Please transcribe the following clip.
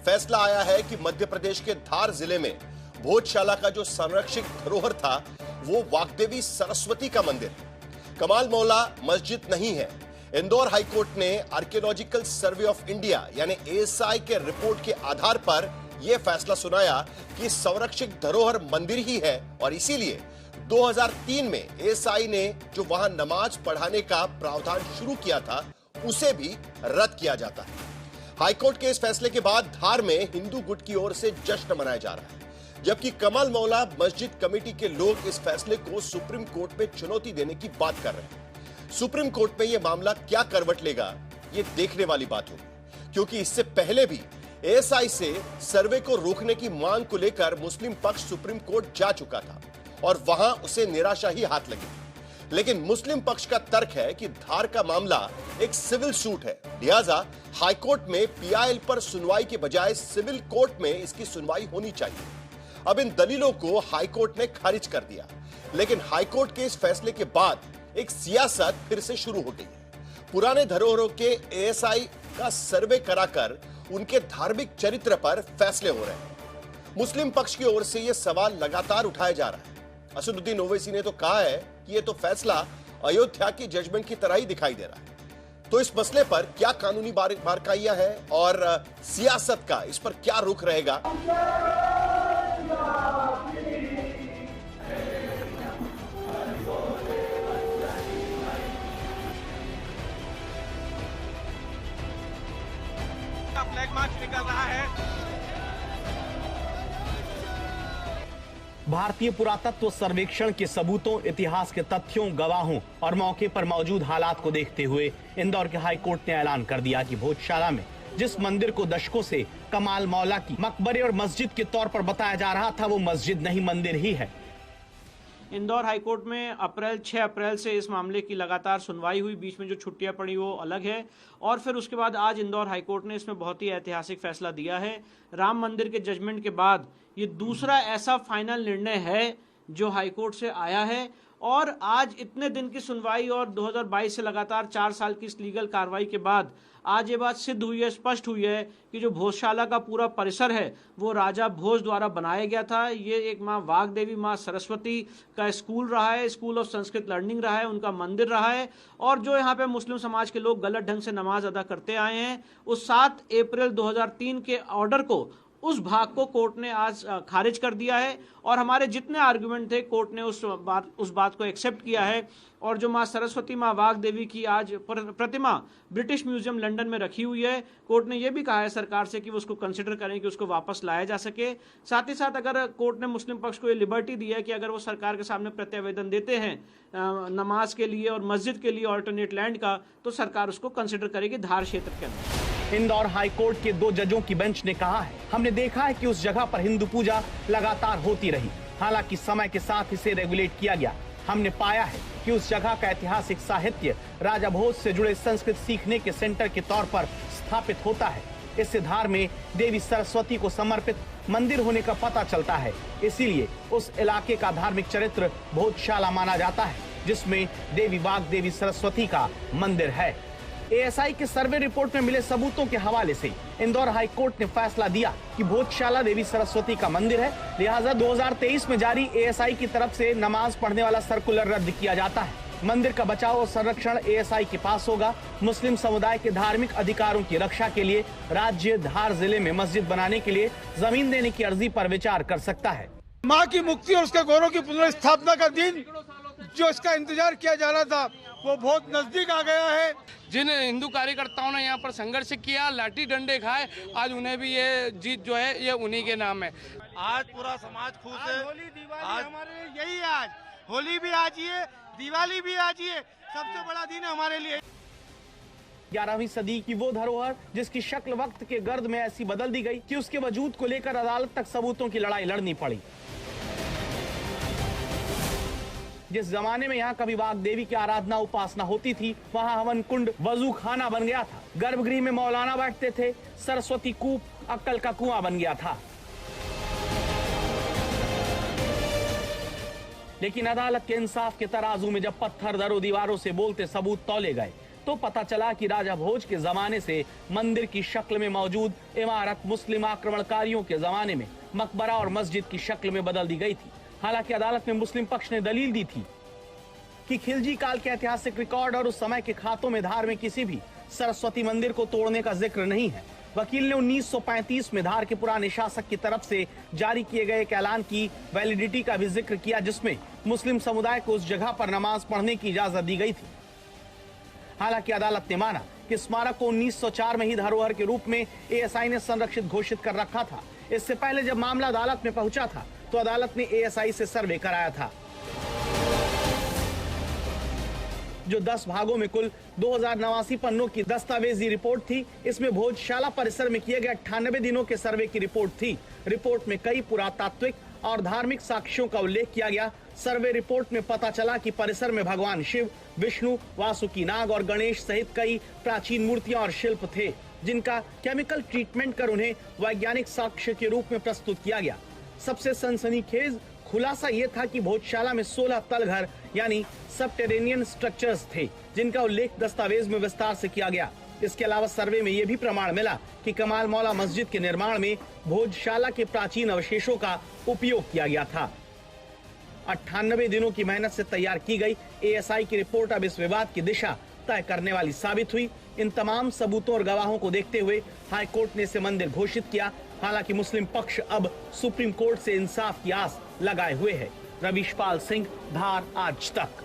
फैसला आया है कि मध्य प्रदेश के धार जिले में भोजशाला का जो संरक्षित धरोहर था वो वाग्देवी सरस्वती का मंदिर है, कमाल मौला मस्जिद नहीं है। इंदौर हाईकोर्ट ने आर्कियोलॉजिकल सर्वे ऑफ इंडिया यानी एएसआई के रिपोर्ट के आधार पर यह फैसला सुनाया कि संरक्षित धरोहर मंदिर ही है और इसीलिए 2003 में एएसआई ने जो वहां नमाज पढ़ाने का प्रावधान शुरू किया था उसे भी रद्द किया जाता है। हाईकोर्ट के इस फैसले के बाद धार में हिंदू गुट की ओर से जश्न मनाया जा रहा है, जबकि कमाल मौला मस्जिद कमेटी के लोग इस फैसले को सुप्रीम कोर्ट में चुनौती देने की बात कर रहे हैं। सुप्रीम कोर्ट में यह मामला क्या करवट लेगा, यह देखने वाली बात होगी, क्योंकि इससे पहले भी एएसआई से सर्वे को रोकने की मांग को लेकर मुस्लिम पक्ष सुप्रीम कोर्ट जा चुका था और वहां उसे निराशा ही हाथ लगी। लेकिन मुस्लिम पक्ष का तर्क है कि धार का मामला एक सिविल सूट है, लिहाजा हाईकोर्ट में पीआईएल पर सुनवाई के बजाय सिविल कोर्ट में इसकी सुनवाई होनी चाहिए। अब इन दलीलों को हाईकोर्ट ने खारिज कर दिया, लेकिन हाईकोर्ट के इस फैसले के बाद एक सियासत फिर से शुरू हो गई है। पुराने धरोहरों के एएसआई का सर्वे कराकर उनके धार्मिक चरित्र पर फैसले हो रहे हैं। मुस्लिम पक्ष की ओर से यह सवाल लगातार उठाया जा रहा है। असदुद्दीन ओवैसी ने तो कहा है कि यह तो फैसला अयोध्या की जजमेंट की तरह ही दिखाई दे रहा है। तो इस मसले पर क्या कानूनी बारकाइयां है और सियासत का इस पर क्या रुख रहेगा? फ्लैग मार्च निकल रहा है। भारतीय पुरातत्व सर्वेक्षण के सबूतों, इतिहास के तथ्यों, गवाहों और मौके पर मौजूद हालात को देखते हुए इंदौर के हाईकोर्ट ने ऐलान कर दिया कि भोजशाला में जिस मंदिर को दशकों से कमाल मौला की मकबरे और मस्जिद के तौर पर बताया जा रहा था वो मस्जिद नहीं मंदिर ही है। इंदौर हाईकोर्ट में 6 अप्रैल से इस मामले की लगातार सुनवाई हुई, बीच में जो छुट्टियां पड़ी वो अलग है, और फिर उसके बाद आज इंदौर हाईकोर्ट ने इसमें बहुत ही ऐतिहासिक फैसला दिया है। राम मंदिर के जजमेंट के बाद ये दूसरा ऐसा फाइनल निर्णय है जो हाईकोर्ट से आया है, और आज इतने दिन की सुनवाई और 2022 से लगातार 4 साल की इस लीगल कार्रवाई के बाद आज ये बात सिद्ध हुई है, स्पष्ट हुई है कि जो भोजशाला का पूरा परिसर है वो राजा भोज द्वारा बनाया गया था। ये एक माँ वाग्देवी, माँ सरस्वती का स्कूल रहा है, स्कूल ऑफ संस्कृत लर्निंग रहा है, उनका मंदिर रहा है, और जो यहाँ पे मुस्लिम समाज के लोग गलत ढंग से नमाज अदा करते आए हैं, उस 7 अप्रैल 2003 के ऑर्डर को, उस भाग को कोर्ट ने आज खारिज कर दिया है। और हमारे जितने आर्गुमेंट थे कोर्ट ने उस बात को एक्सेप्ट किया है। और जो माँ सरस्वती, माँ वाग्देवी की आज प्रतिमा ब्रिटिश म्यूजियम लंदन में रखी हुई है, कोर्ट ने यह भी कहा है सरकार से कि वो उसको कंसिडर करें कि उसको वापस लाया जा सके। साथ ही साथ अगर कोर्ट ने मुस्लिम पक्ष को ये लिबर्टी दी है कि अगर वो सरकार के सामने प्रत्यावेदन देते हैं नमाज के लिए और मस्जिद के लिए ऑल्टरनेट लैंड का, तो सरकार उसको कंसिडर करेगी धार क्षेत्र के अंदर। इंदौर हाईकोर्ट के 2 जजों की बेंच ने कहा है, हमने देखा है कि उस जगह पर हिंदू पूजा लगातार होती रही, हालांकि समय के साथ इसे रेगुलेट किया गया। हमने पाया है कि उस जगह का ऐतिहासिक साहित्य राजा भोज से जुड़े संस्कृत सीखने के सेंटर के तौर पर स्थापित होता है। इससे धार में देवी सरस्वती को समर्पित मंदिर होने का पता चलता है। इसीलिए उस इलाके का धार्मिक चरित्र भोजशाला माना जाता है, जिसमें देवी वाग्देवी सरस्वती का मंदिर है। एएसआई के सर्वे रिपोर्ट में मिले सबूतों के हवाले से इंदौर हाईकोर्ट ने फैसला दिया कि भोजशाला देवी सरस्वती का मंदिर है, लिहाजा 2023 में जारी एएसआई की तरफ से नमाज पढ़ने वाला सर्कुलर रद्द किया जाता है। मंदिर का बचाव और संरक्षण एएसआई के पास होगा। मुस्लिम समुदाय के धार्मिक अधिकारों की रक्षा के लिए राज्य धार जिले में मस्जिद बनाने के लिए जमीन देने की अर्जी पर विचार कर सकता है। माँ की मुक्ति और उसके गौरव की पुनर्स्थापना का दिन जो इसका इंतजार किया जा रहा था वो बहुत नजदीक आ गया है। जिन हिंदू कार्यकर्ताओं ने यहाँ पर संघर्ष किया, लाठी डंडे खाए, आज उन्हें भी ये जीत जो है ये उन्हीं के नाम है। आज पूरा समाज खुश है। होली दिवाली हमारे लिए यही है। आज होली भी आज ही है, दिवाली भी आज ही है, सबसे बड़ा दिन है हमारे लिए। 11वीं सदी की वो धरोहर जिसकी शक्ल वक्त के गर्द में ऐसी बदल दी गई कि उसके वजूद को लेकर अदालत तक सबूतों की लड़ाई लड़नी पड़ी। जिस जमाने में यहाँ कभी वाग्देवी की आराधना उपासना होती थी, वहाँ हवन कुंड वजू खाना बन गया था। गर्भगृह में मौलाना बैठते थे, सरस्वती कूप अक्ल का कुआं बन गया था। लेकिन अदालत के इंसाफ के तराजू में जब पत्थर दरों दीवारों से बोलते सबूत तौले गए, तो पता चला कि राजा भोज के जमाने से मंदिर की शक्ल में मौजूद इमारत मुस्लिम आक्रमणकारियों के जमाने में मकबरा और मस्जिद की शक्ल में बदल दी गई थी। हालांकि अदालत में मुस्लिम पक्ष ने दलील दी थी कि खिलजी काल के ऐतिहासिक रिकॉर्ड और उस समय के खातों में धार में किसी भी सरस्वती मंदिर को तोड़ने का जिक्र नहीं है। वकील ने 1935 में धार के पुराने शासक की तरफ से जारी किए गए एक ऐलान की वैलिडिटी का भी जिक्र किया, जिसमें मुस्लिम समुदाय को उस जगह पर नमाज पढ़ने की इजाजत दी गई थी। हालांकि अदालत ने माना कि स्मारक को 1904 में ही धरोहर के रूप में एएसआई ने संरक्षित घोषित कर रखा था। इससे पहले जब मामला अदालत में पहुंचा था तो अदालत ने एएसआई से सर्वे कराया था, जो 10 भागों में कुल 2089 पन्नों की दस्तावेजी रिपोर्ट थी। इसमें भोजशाला परिसर में किए गए 98 दिनों के सर्वे की रिपोर्ट थी। रिपोर्ट में कई पुरातात्विक और धार्मिक साक्ष्यों का उल्लेख किया गया। सर्वे रिपोर्ट में पता चला कि परिसर में भगवान शिव, विष्णु, वासुकी नाग और गणेश सहित कई प्राचीन मूर्तियां और शिल्प थे, जिनका केमिकल ट्रीटमेंट कर उन्हें वैज्ञानिक साक्ष्य के रूप में प्रस्तुत किया गया। सबसे सनसनीखेज खुलासा यह था कि भोजशाला में 16 तलघर यानी सबटेरेनियन स्ट्रक्चर्स थे, जिनका उल्लेख दस्तावेज में विस्तार से किया गया। इसके अलावा सर्वे में यह भी प्रमाण मिला कि कमाल मौला मस्जिद के निर्माण में भोजशाला के प्राचीन अवशेषों का उपयोग किया गया था। 98 दिनों की मेहनत से तैयार की गई एएसआई की रिपोर्ट अब इस विवाद की दिशा तय करने वाली साबित हुई। इन तमाम सबूतों और गवाहों को देखते हुए हाईकोर्ट ने इसे मंदिर घोषित किया। हालांकि मुस्लिम पक्ष अब सुप्रीम कोर्ट से इंसाफ की आस लगाए हुए है। रवीश पाल सिंह, धार, आज तक।